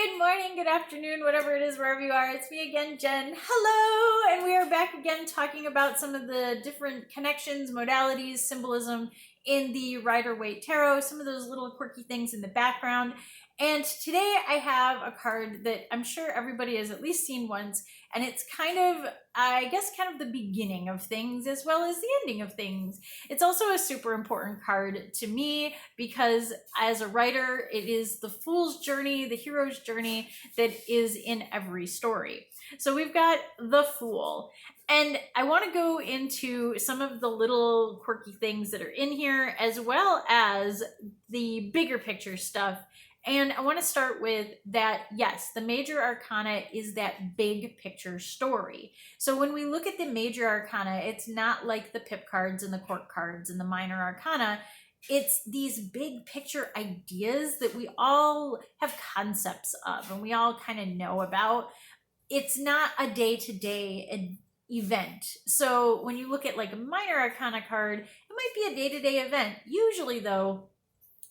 Good morning, good afternoon, whatever it is, wherever you are. It's me again, Jen. Hello! And we are back again talking about some of the different connections, modalities, symbolism in the Rider-Waite Tarot, some of those little quirky things in the background. And today I have a card that I'm sure everybody has at least seen once, and it's kind of, I guess, kind of the beginning of things as well as the ending of things. It's also a super important card to me because as a writer, it is the fool's journey, the hero's journey that is in every story. So we've got the Fool. And I want to go into some of the little quirky things that are in here, as well as the bigger picture stuff. And I want to start with that, yes, the major arcana is that big picture story. So when we look at the major arcana, it's not like the pip cards and the court cards and the minor arcana. It's these big picture ideas that we all have concepts of and we all kind of know about. It's not a day-to-day event. So when you look at like a minor arcana card, it might be a day-to-day event. Usually though,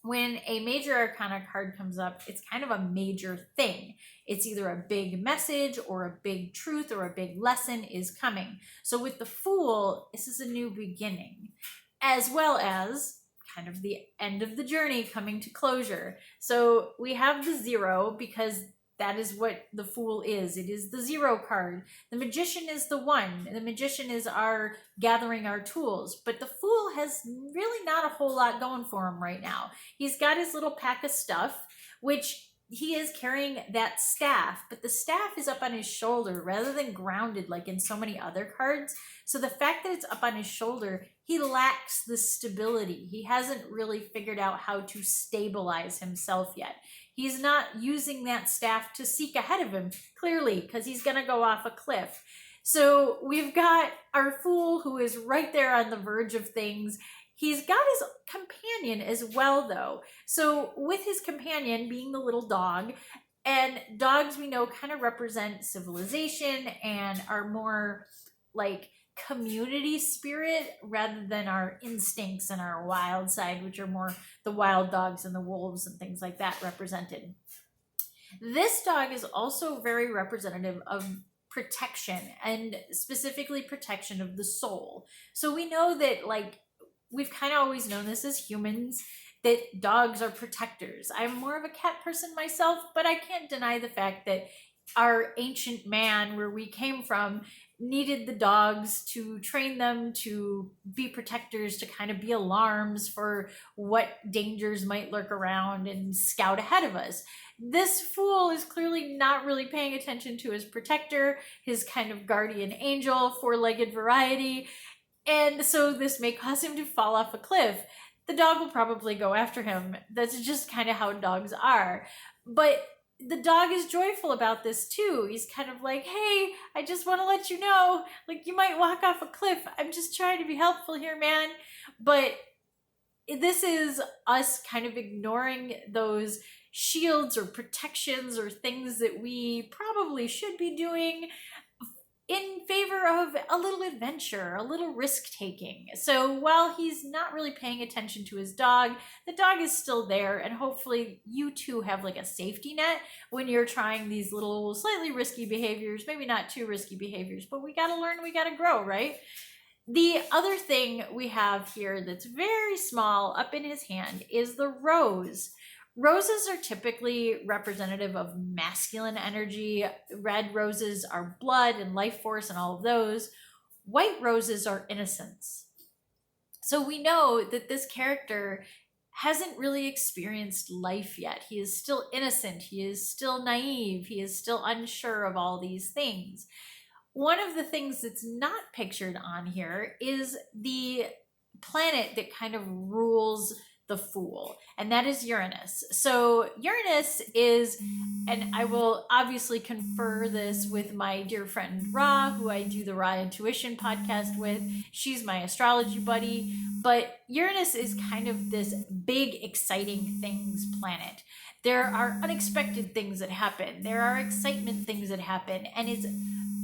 when a major arcana card comes up, it's kind of a major thing. It's either a big message or a big truth or a big lesson is coming. So with the Fool, this is a new beginning, as well as kind of the end of the journey coming to closure. So we have the Zero because that is what the Fool is. It is the Zero card. The Magician is the One. The Magician is our gathering our tools. But the Fool has really not a whole lot going for him right now. He's got his little pack of stuff, which he is carrying that staff, but the staff is up on his shoulder rather than grounded like in so many other cards. So the fact that it's up on his shoulder, he lacks the stability. He hasn't really figured out how to stabilize himself yet. He's not using that staff to seek ahead of him, clearly, because he's going to go off a cliff. So we've got our Fool who is right there on the verge of things. He's got his companion as well, though. So with his companion being the little dog, and dogs we know kind of represent civilization and are more like community spirit rather than our instincts and our wild side, which are more the wild dogs and the wolves and things like that represented. This dog is also very representative of protection, and specifically protection of the soul. So we know that, like, we've kind of always known this as humans, that dogs are protectors. I'm more of a cat person myself, but I can't deny the fact that our ancient man, where we came from, needed the dogs to train them to be protectors, to kind of be alarms for what dangers might lurk around and scout ahead of us. This Fool is clearly not really paying attention to his protector, his kind of guardian angel, four-legged variety, and so this may cause him to fall off a cliff. The dog will probably go after him. That's just kind of how dogs are. But the dog is joyful about this too. He's kind of like, hey, I just want to let you know, like, you might walk off a cliff. I'm just trying to be helpful here, man. But this is us kind of ignoring those shields or protections or things that we probably should be doing in favor of a little adventure, a little risk-taking. So while he's not really paying attention to his dog, the dog is still there, and hopefully you too have like a safety net when you're trying these little slightly risky behaviors, maybe not too risky behaviors, but we gotta learn, we gotta grow, right? The other thing we have here that's very small up in his hand is the rose. Roses are typically representative of masculine energy. Red roses are blood and life force and all of those. White roses are innocence. So we know that this character hasn't really experienced life yet. He is still innocent. He is still naive. He is still unsure of all these things. One of the things that's not pictured on here is the planet that kind of rules the Fool, and that is Uranus. So Uranus is, and I will obviously confer this with my dear friend Ra, who I do the Ra Intuition podcast with. She's my astrology buddy, but Uranus is kind of this big, exciting things planet. There are unexpected things that happen. There are excitement things that happen, and it's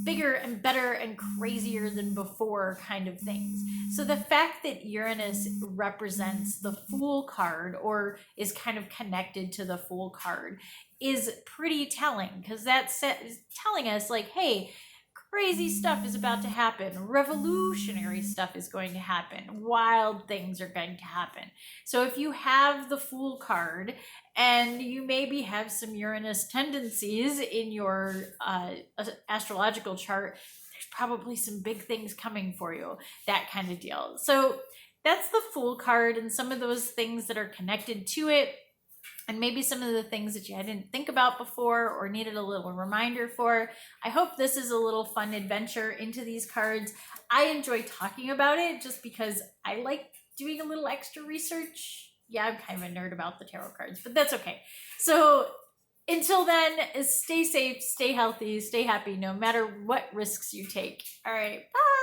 bigger and better and crazier than before kind of things. So the fact that Uranus represents the Fool card, or is kind of connected to the Fool card, is pretty telling, because that's telling us like, hey, crazy stuff is about to happen, revolutionary stuff is going to happen, wild things are going to happen. So if you have the Fool card and you maybe have some Uranus tendencies in your astrological chart, there's probably some big things coming for you, that kind of deal. So that's the Fool card and some of those things that are connected to it, and maybe some of the things that you didn't think about before or needed a little reminder for. I hope this is a little fun adventure into these cards. I enjoy talking about it just because I like doing a little extra research. Yeah, I'm kind of a nerd about the tarot cards, but that's okay. So until then, stay safe, stay healthy, stay happy, no matter what risks you take. All right, bye.